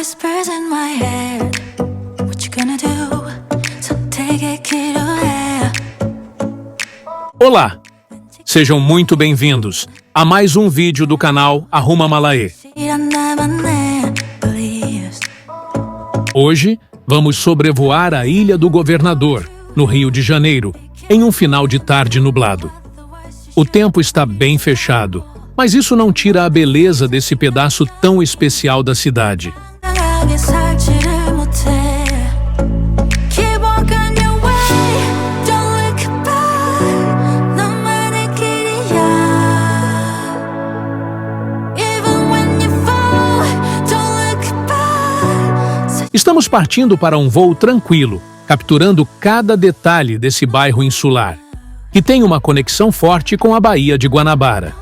Whispers in my head, what you gonna do? So take it, kiddo해. Olá! Sejam muito bem-vindos a mais um vídeo do canal ArrumaMalaê. Hoje, vamos sobrevoar a Ilha do Governador, no Rio de Janeiro, em um final de tarde nublado. O tempo está bem fechado, mas isso não tira a beleza desse pedaço tão especial da cidade. Estamos partindo para um voo tranquilo, capturando cada detalhe desse bairro insular, que tem uma conexão forte com a Baía de Guanabara.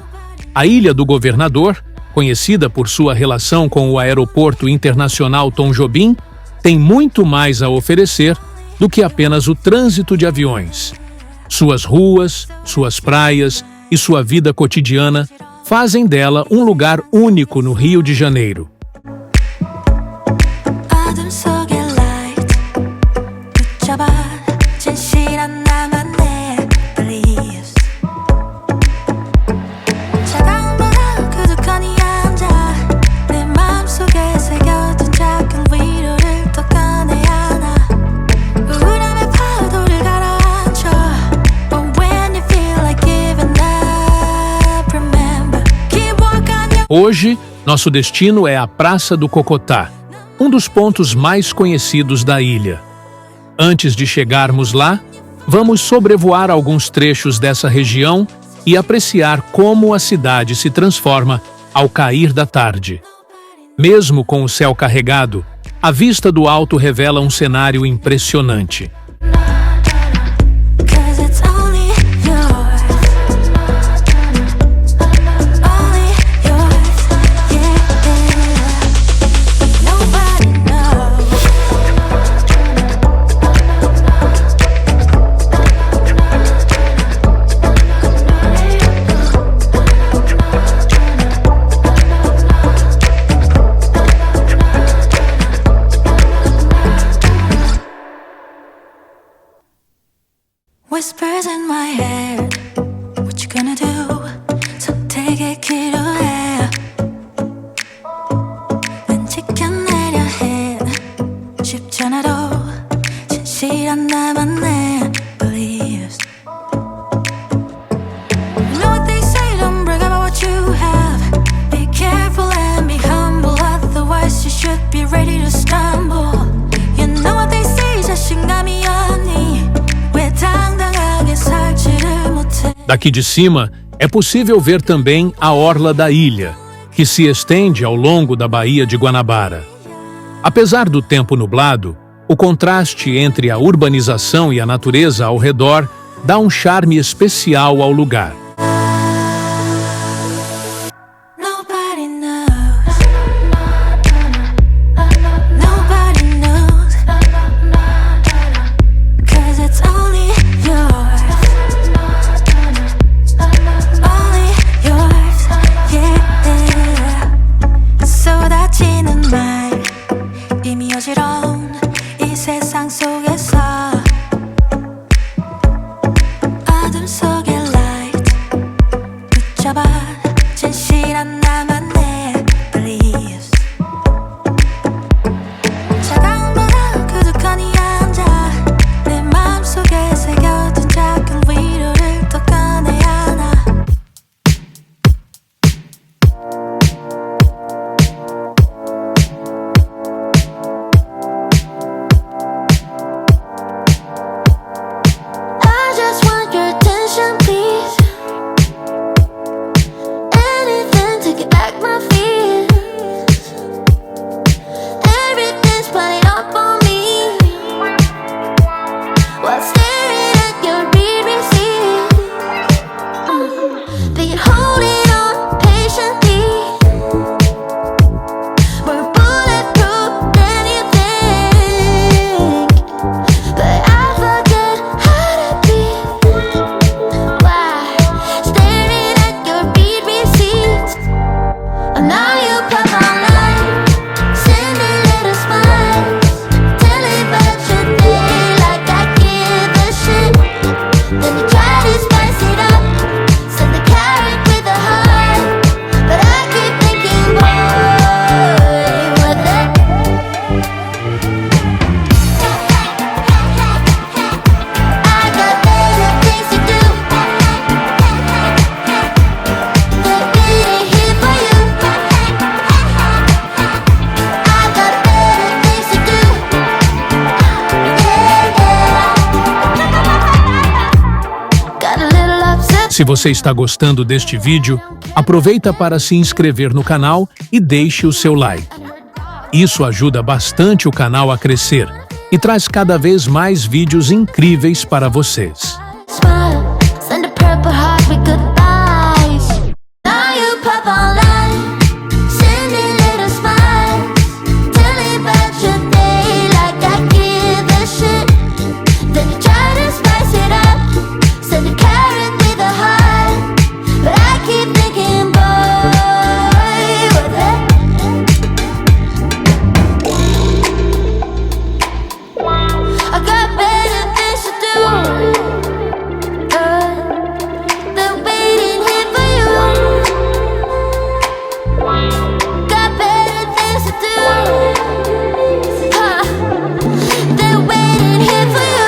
A Ilha do Governador, conhecida por sua relação com o Aeroporto Internacional Tom Jobim, tem muito mais a oferecer do que apenas o trânsito de aviões. Suas ruas, suas praias e sua vida cotidiana fazem dela um lugar único no Rio de Janeiro. Hoje, nosso destino é a Praça do Cocotá, um dos pontos mais conhecidos da ilha. Antes de chegarmos lá, vamos sobrevoar alguns trechos dessa região e apreciar como a cidade se transforma ao cair da tarde. Mesmo com o céu carregado, a vista do alto revela um cenário impressionante. Whispers in my head, what you gonna do? So take it, kiddo해. 왠지 껴내려 해. 쉽지 않아도 진실한 나만의 beliefs. You know what they say, don't brag about what you have. Be careful and be humble, otherwise you should be ready to stumble. You know what they say, 자신감이 없니? 왜 당당하게 살지를 못해? Daqui de cima, é possível ver também a orla da ilha, que se estende ao longo da Baía de Guanabara. Apesar do tempo nublado, o contraste entre a urbanização e a natureza ao redor dá um charme especial ao lugar. Nobody knows. Nobody knows. 'Cause it's only yours. Only yours. Yeah. 쏟아지는 말 이미 어지러운 이 세상 속에서 어둠 속의 light Se você está gostando deste vídeo, aproveita para se inscrever no canal e deixe o seu like. Isso ajuda bastante o canal a crescer e traz cada vez mais vídeos incríveis para vocês. Smile, send a purple heart with goodbyes. Now you pop online, sending little smiles. Tell me about your day like I give a shit. Then you try to spice it up, send a carrot with a heart. But I keep thinking, boy, what the I got better things to do than waiting here for you. Got better things to do than waiting here for you.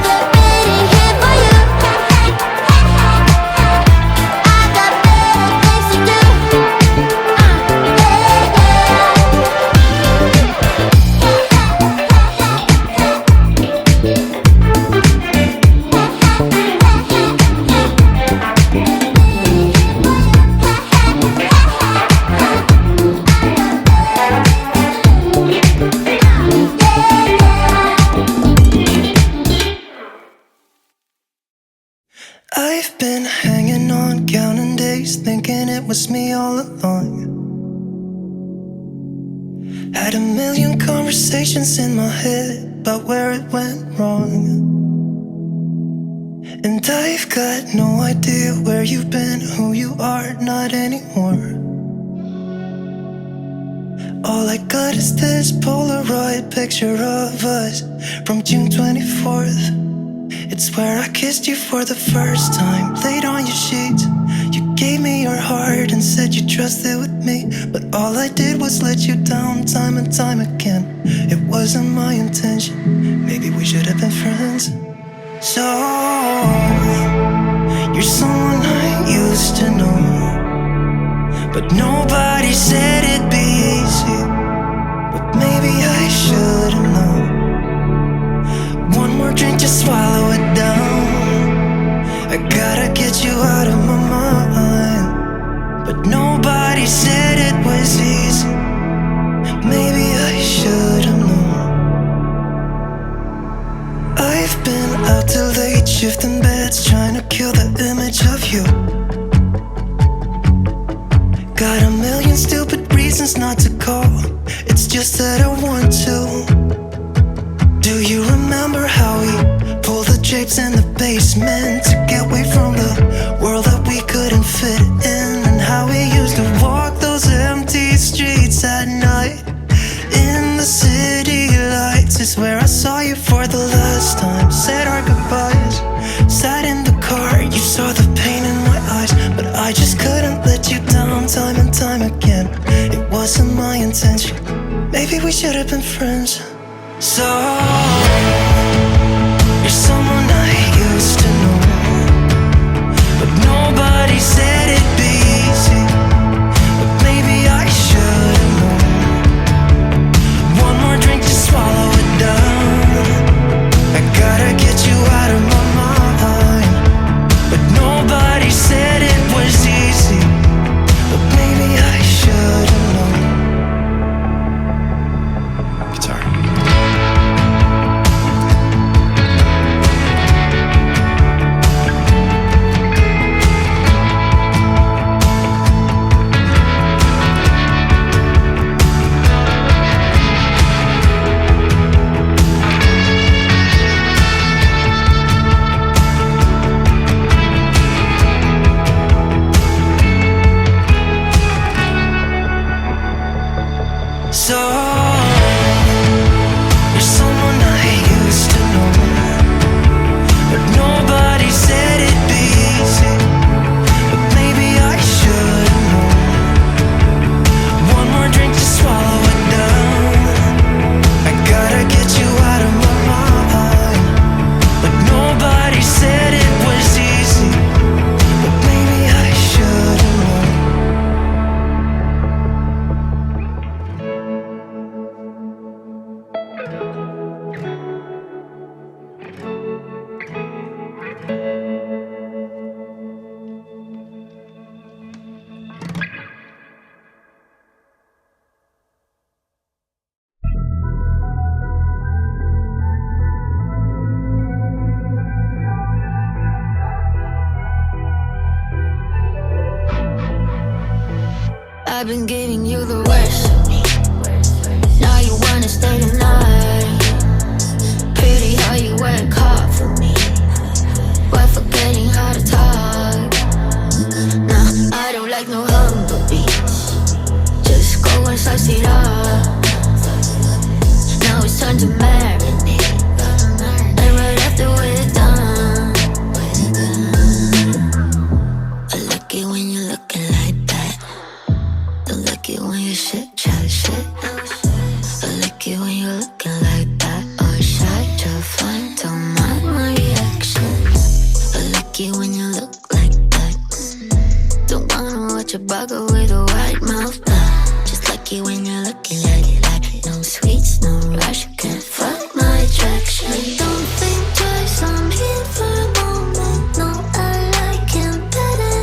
Than waiting here for you. I got better things to do. I've been hanging on, counting days, thinking it was me all along. Had a million conversations in my head about where it went wrong. And I've got no idea where you've been, who you are, not anymore. All I got is this Polaroid picture of us from June 24th. It's where I kissed you for the first time, laid on your sheets. You gave me your heart and said you trusted with me, but all I did was let you down time and time again. It wasn't my intention, maybe we should have been friends. So, you're someone I used to know, but nobody said it'd be easy. But maybe I should've known. One more drink, just swallow it down. I gotta get you out of my mind. But nobody said it was easy. Maybe I should've known. I've been out till late, shifting beds, trying to kill the image of you. Got a million stupid reasons not to call. It's just that I want to. Do you remember how we pulled the drapes in the basement to get away from the world that we couldn't fit in? And how we used to walk those empty streets at night in the city lights is where I saw you for the last time. Said our goodbyes, sat in the car, you saw the pain in my eyes, but I just couldn't let you down time and time again. It wasn't my intention, maybe we should have been friends. So, you're someone I used to know, but nobody said it'd be easy. But maybe I should've known. One more drink, just swallow it down. I gotta get you out of my mind. But nobody said it was easy. But maybe I should've known. Guitar. I've been giving you the worst of me. Now you wanna stay the night. Pretty how you work hard for me, while forgetting how to talk. Nah, I don't like no humble beats. Just go and suss it up. Now it's time to marinate, and right after we're done. I like it when you're looking like that. Don't like it when you shit, chat shit. I like it when you're looking like that. Oh, shy to find, don't mind my reaction. I like it when you look like that. Don't wanna watch a bugger with a white mouth. Just like it when you're looking like that. No sweets, no rush, you can't fuck my attraction. Don't think twice, I'm here for a moment. No, I like him better.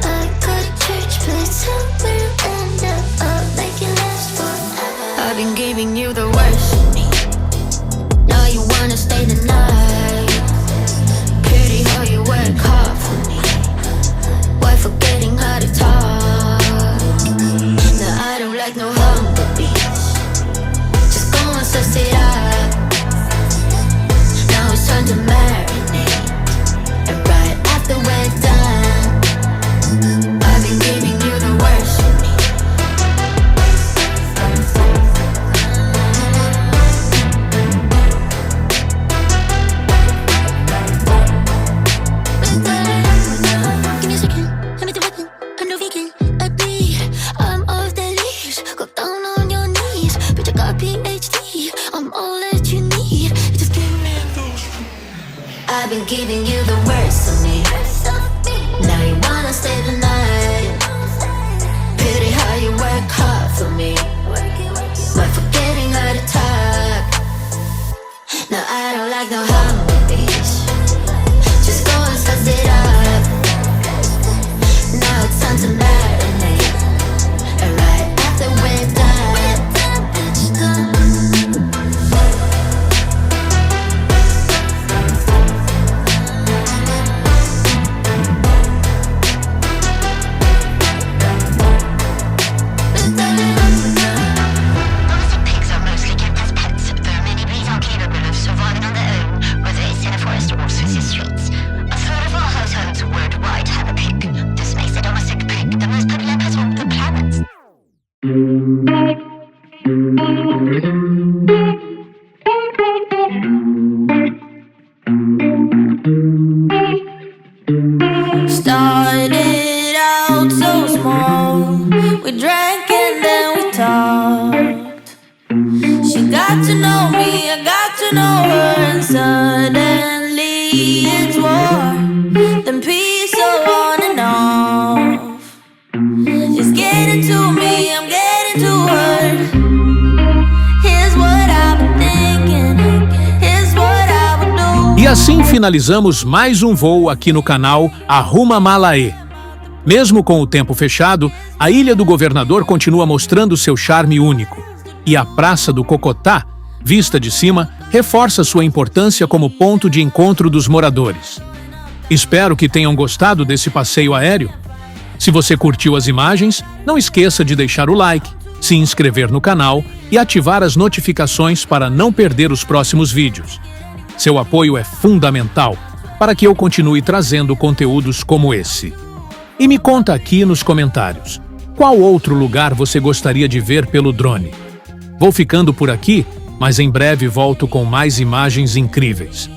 I got a church place, help me end up, make it last forever. I've been giving you the worst of me. Now you wanna stay the night. Pretty how you work hard for me, while forgetting how to talk. Now I don't like no humble beats. Just go and suss it up. Now it's time to marinate, and right after we're done. I've been giving you the worst of me. Give me a second, let me do it. I'm no vegan, I'm off the leash. Go down on your knees, bitch, I got PhD. I'm all that you need. You just give me those. I've been giving you the worst of me. Now you wanna stay the night. Pretty how you work hard for me, but forgetting how to talk. Now I don't like no humble beats. Just go and suss it up. Now it's time to marinate, and right after we're done, it's done. Honestly, pigs are mostly kept as pets, though many breeds are capable of surviving on their own, whether it's in a forest or city streets. A third of our households worldwide have a pig. This makes the domestic pig the most popular pet on the planet. Started out so small, we drank and then we talked. She got to know me, I got to know her, and suddenly it's war, then peace, so on and off. She's getting to me, I'm getting to her. Here's what I've been thinking, here's what I would do. E assim finalizamos mais um voo aqui no canal ArrumaMalaê. Mesmo com o tempo fechado, a Ilha do Governador continua mostrando seu charme único. E a Praça do Cocotá, vista de cima, reforça sua importância como ponto de encontro dos moradores. Espero que tenham gostado desse passeio aéreo. Se você curtiu as imagens, não esqueça de deixar o like, se inscrever no canal e ativar as notificações para não perder os próximos vídeos. Seu apoio é fundamental para que eu continue trazendo conteúdos como esse. E me conta aqui nos comentários, qual outro lugar você gostaria de ver pelo drone? Vou ficando por aqui, mas em breve volto com mais imagens incríveis.